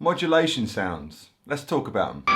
Modulation sounds. Let's talk about them.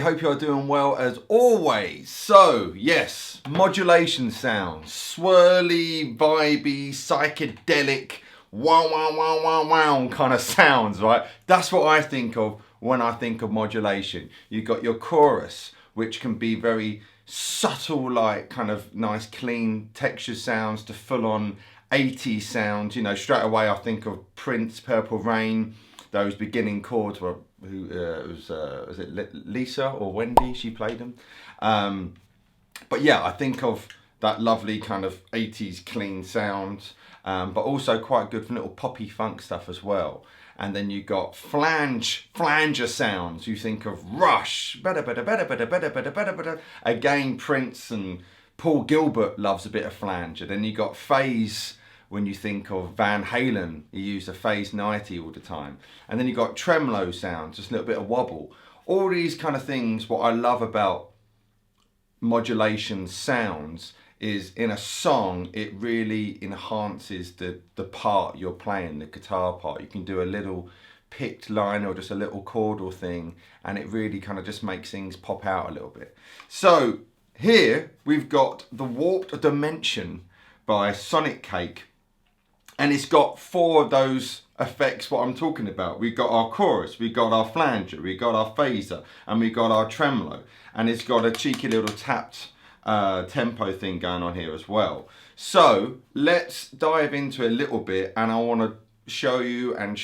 Hope you're doing well as always. So yes, modulation sounds, swirly, vibey, psychedelic, wow wow wow wow wow kind of sounds, right? That's what I think of when I think of modulation. You've got your chorus, which can be very subtle, like kind of nice clean texture sounds, to full on 80s sounds. You know, straight away I think of Prince, Purple Rain. Those beginning chords were, was it Lisa or Wendy? She played them. But yeah, I think of that lovely kind of 80s clean sound, but also quite good for little poppy funk stuff as well. And then you got flanger sounds. You think of Rush, again Prince and Paul Gilbert loves a bit of flanger. Then you got phase. When you think of Van Halen, he used a phase 90 all the time. And then you got tremolo sounds, just a little bit of wobble. All these kind of things, what I love about modulation sounds is in a song, it really enhances the part you're playing, the guitar part. You can do a little picked line or just a little chordal thing, and it really kind of just makes things pop out a little bit. So here we've got the Warped Dimension by Sonicake. And it's got 4 of those effects what I'm talking about. We've got our chorus, we've got our flanger, we've got our phaser, and we've got our tremolo. And it's got a cheeky little tapped tempo thing going on here as well. So let's dive into a little bit, and I want to show you and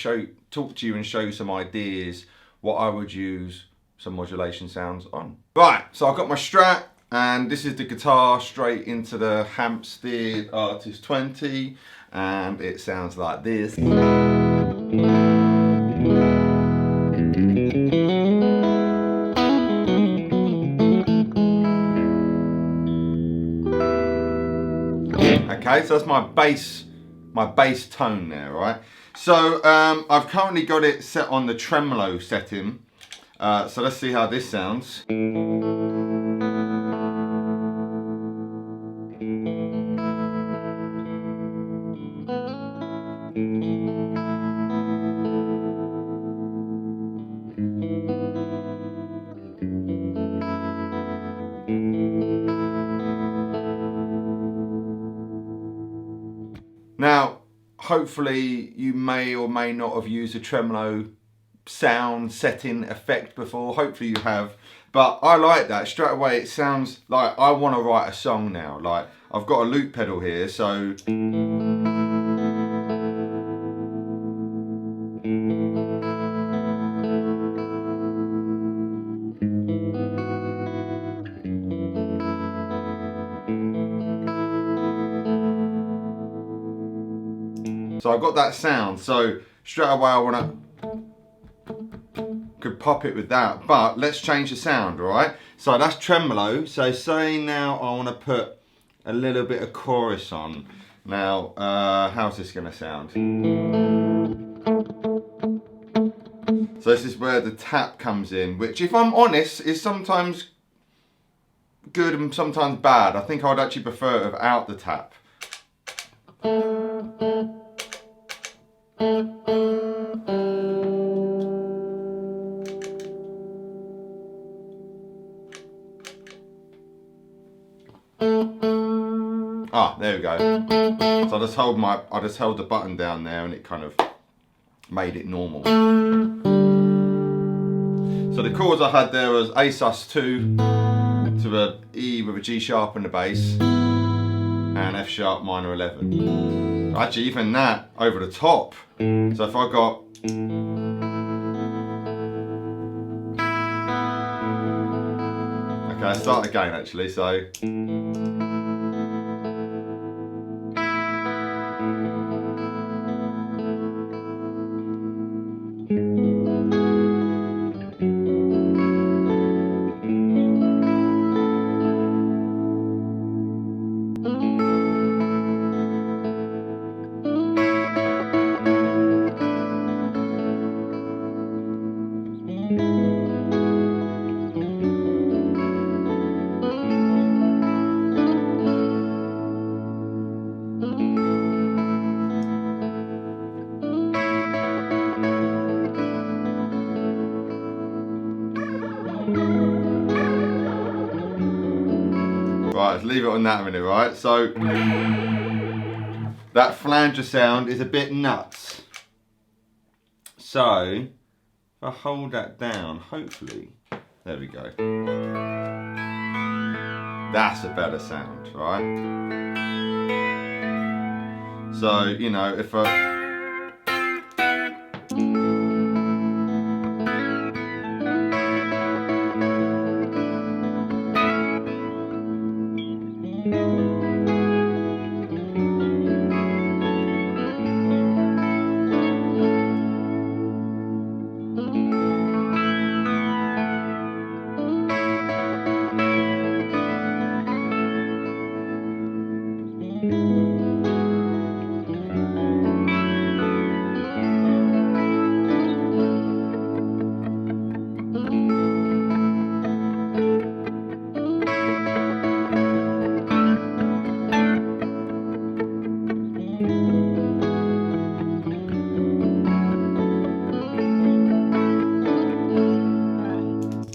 talk to you and show you some ideas what I would use some modulation sounds on. Right, so I've got my Strat, and this is the guitar straight into the Hampstead ARTIST 20. And it sounds like this. Okay, so that's my bass tone there, right? So I've currently got it set on the tremolo setting. So let's see how this sounds. Now, hopefully you may or may not have used a tremolo sound setting effect before. Hopefully you have, but I like that. Straight away it sounds like I want to write a song now. Like I've got a loop pedal here, so I've got that sound, so straight away I want to could pop it with that, but let's change the sound, all right? So that's tremolo. So say now I want to put a little bit of chorus on. Now, how's this going to sound? So this is where the tap comes in, which if I'm honest is sometimes good and sometimes bad. I think I would actually prefer it without the tap. Ah, there we go. So I just held the button down there and it kind of made it normal. So So the chords I had there was A*sus2 to a E with a G sharp on the bass and F sharp minor 11. Actually even that over the top. So if I got okay, I'll start again actually, so right, let's leave it on that a minute, right? So that flanger sound is a bit nuts. So if I hold that down, hopefully, there we go. That's a better sound, right? So, you know, if I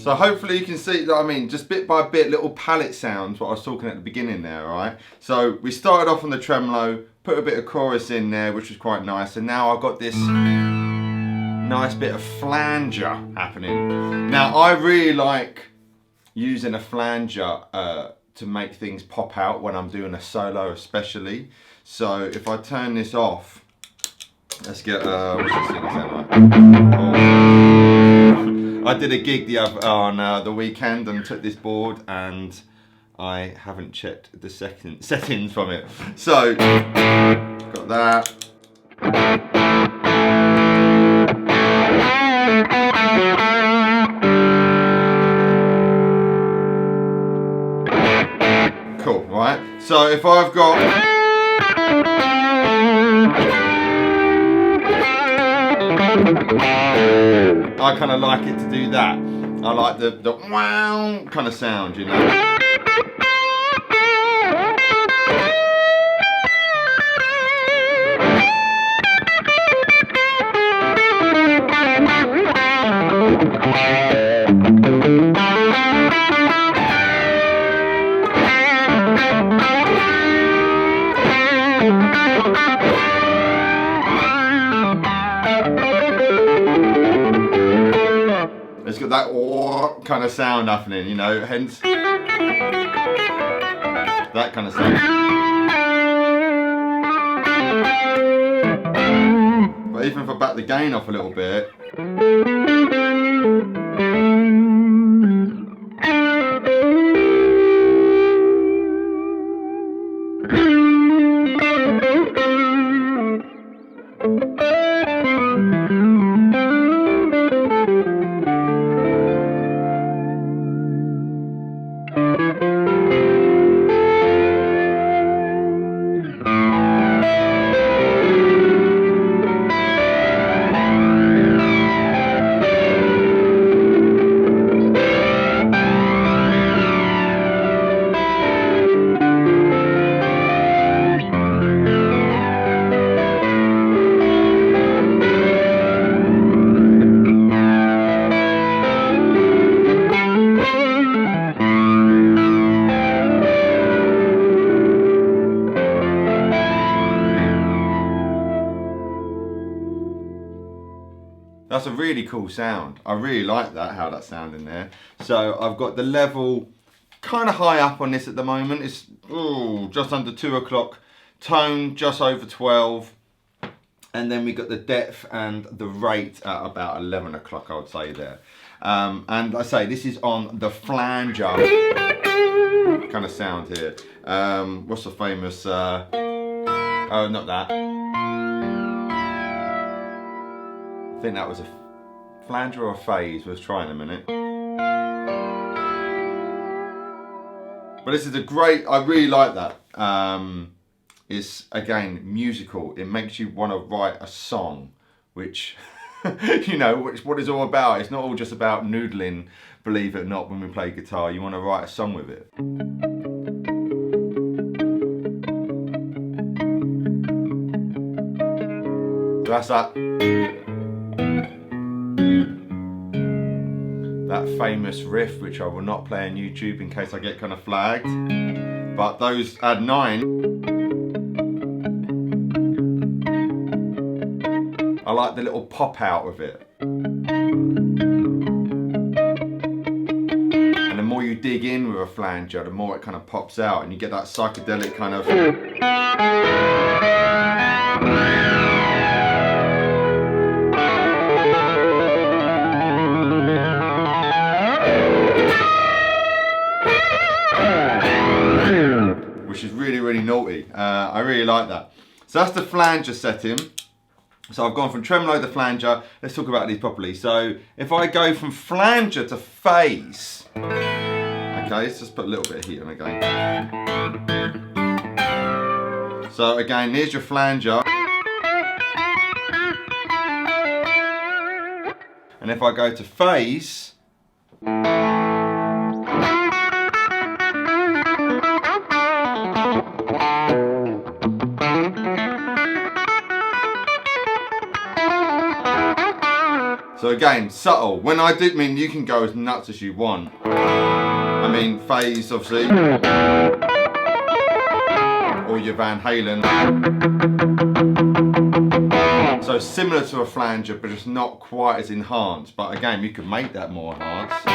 So hopefully you can see that, I mean, just bit by bit, little palette sounds, what I was talking at the beginning there, right? So we started off on the tremolo, put a bit of chorus in there, which was quite nice, and now I've got this nice bit of flanger happening. Now I really like using a flanger to make things pop out when I'm doing a solo especially. So if I turn this off, let's get, what's this thing sound like? Oh. I did a gig on the weekend and took this board and I haven't checked the settings from it. So, got that. Cool, right? So if I've got I kind of like it to do that. I like the wow kind of sound, you know. It's got that kind of sound happening, you know, hence that kind of sound. But even if I back the gain off a little bit, that's a really cool sound. I really like that, how that sound in there. So I've got the level kind of high up on this at the moment. It's just under 2 o'clock. Tone just over 12. And then we got the depth and the rate at about 11 o'clock, I would say there. And I say this is on the flanger kind of sound here. What's the famous, oh, not that. I think that was a flanger or a phase. Let's try in a minute. But this is a great, I really like that. It's, again, musical. It makes you want to write a song, which, you know, what it's all about. It's not all just about noodling, believe it or not, when we play guitar. You want to write a song with it. So that's that famous riff, which I will not play on YouTube in case I get kind of flagged. But those add 9. I like the little pop out of it. And the more you dig in with a flanger, the more it kind of pops out and you get that psychedelic kind of... which is really, really naughty. I really like that. So that's the flanger setting. So I've gone from tremolo to flanger. Let's talk about these properly. So if I go from flanger to phase, okay, let's just put a little bit of heat on again. So again, here's your flanger. And if I go to phase, so again, subtle. When I do, I mean, you can go as nuts as you want. I mean, phase, obviously. Or your Van Halen. So similar to a flanger, but just not quite as enhanced. But again, you can make that more enhanced.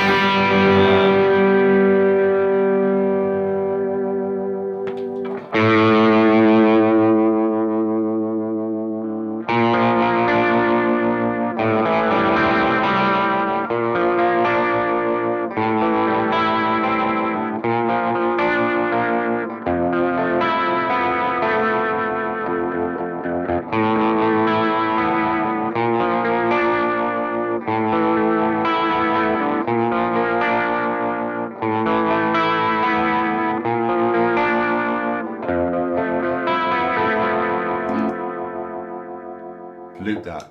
Loop that.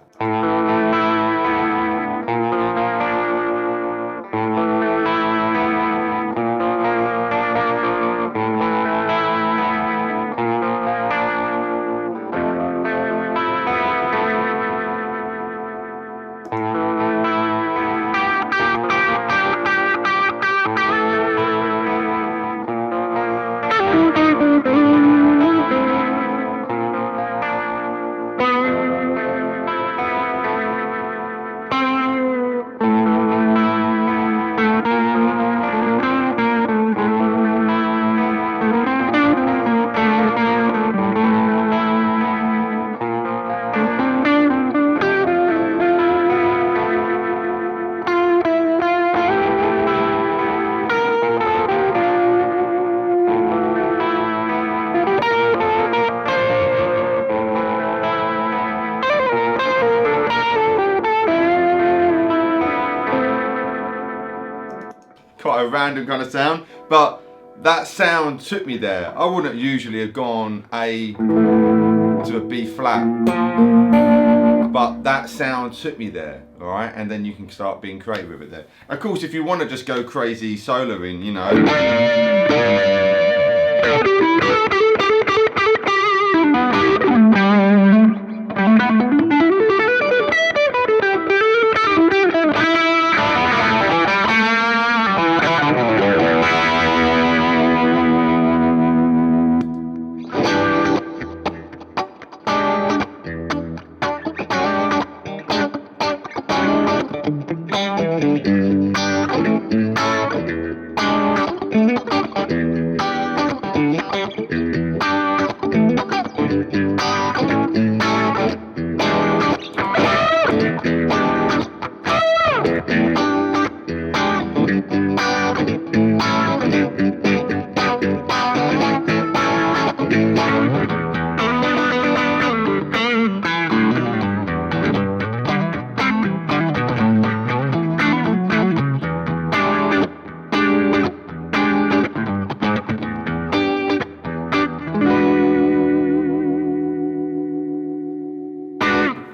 Quite a random kind of sound, but that sound took me there. I wouldn't usually have gone A to a B flat, but that sound took me there, all right? And then you can start being creative with it there. Of course, if you want to just go crazy soloing, you know.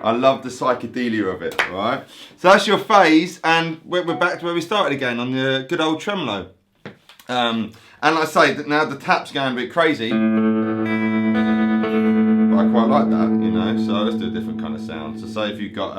I love the psychedelia of it, all right? So that's your phase, and we're back to where we started again on the good old tremolo. And like I say, that now the tap's going a bit crazy, but I quite like that, you know, so let's do a different kind of sound. So say if you've got...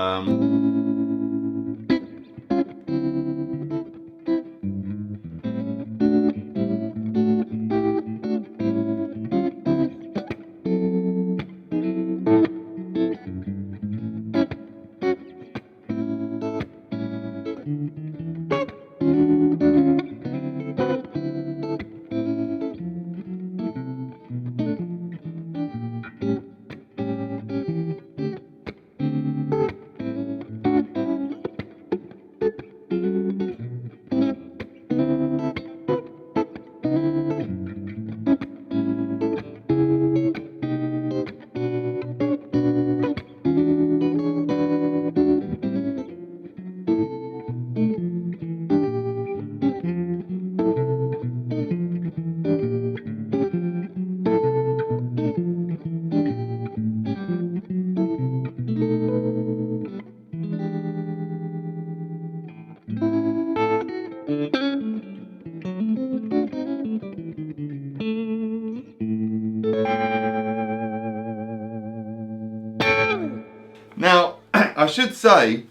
Now, I should say,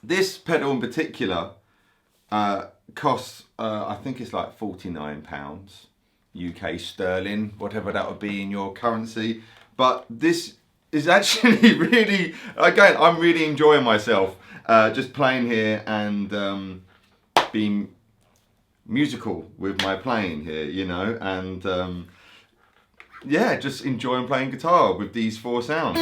this pedal in particular costs, I think it's like £49, UK sterling, whatever that would be in your currency. But this is actually really, again, I'm really enjoying myself just playing here and being musical with my playing here, you know, and yeah, just enjoying playing guitar with these four sounds.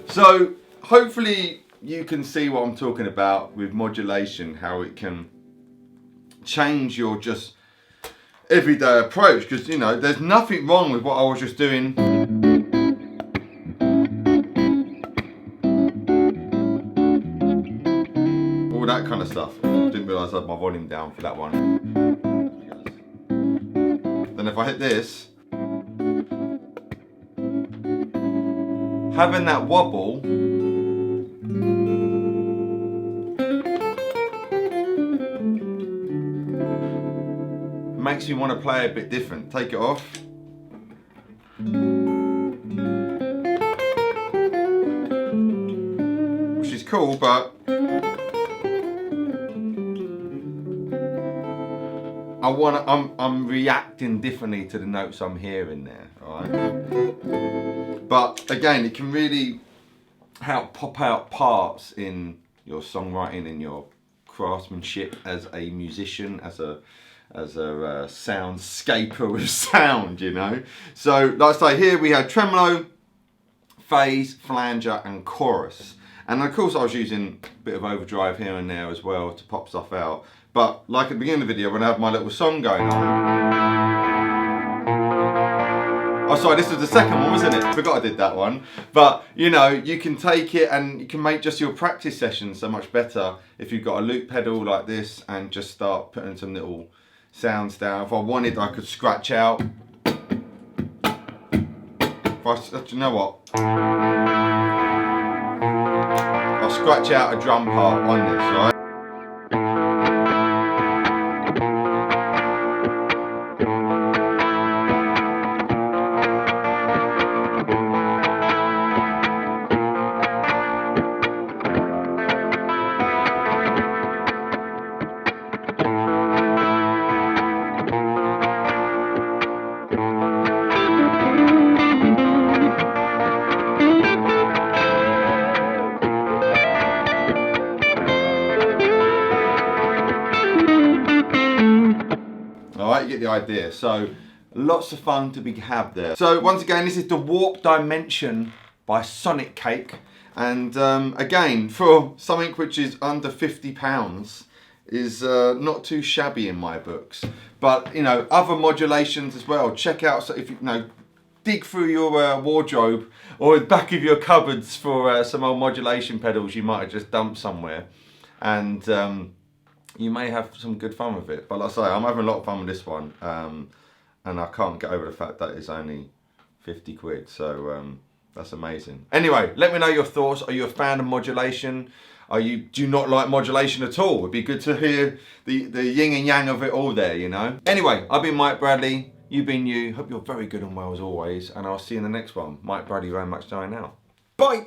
So hopefully you can see what I'm talking about with modulation, how it can change your just everyday approach, because you know there's nothing wrong with what I was just doing. All that kind of stuff. Didn't realise I had my volume down for that one. Then if I hit this, having that wobble makes me want to play a bit different. Take it off. Which is cool, but I'm reacting differently to the notes I'm hearing there, alright? But again, it can really help pop out parts in your songwriting, in your craftsmanship as a musician, as a soundscaper with sound, you know. So like I say, here we had tremolo, phase, flanger and chorus. And of course I was using a bit of overdrive here and there as well to pop stuff out. But like at the beginning of the video when I have my little song going on. Oh sorry, this was the second one, wasn't it? I forgot I did that one. But you know, you can take it and you can make just your practice sessions so much better if you've got a loop pedal like this and just start putting some little sounds down. If I wanted, I could scratch out. You know what? I'll scratch out a drum part on this, right? you get the idea. So lots of fun to be had there. So once again, this is the Warp Dimension by Sonicake. And again, for something which is under £50, is not too shabby in my books. But you know, other modulations as well. Check out, so if you know, dig through your wardrobe or the back of your cupboards for some old modulation pedals you might have just dumped somewhere, and you may have some good fun with it. But like I say, I'm having a lot of fun with this one, and I can't get over the fact that it's only 50 quid. So that's amazing. Anyway, let me know your thoughts. Are you a fan of modulation? Do you not like modulation at all? It'd be good to hear the yin and yang of it all there, you know. Anyway, I've been Mike Bradley. You've been you. Hope you're very good and well as always. And I'll see you in the next one. Mike Bradley very much dying out. Bye.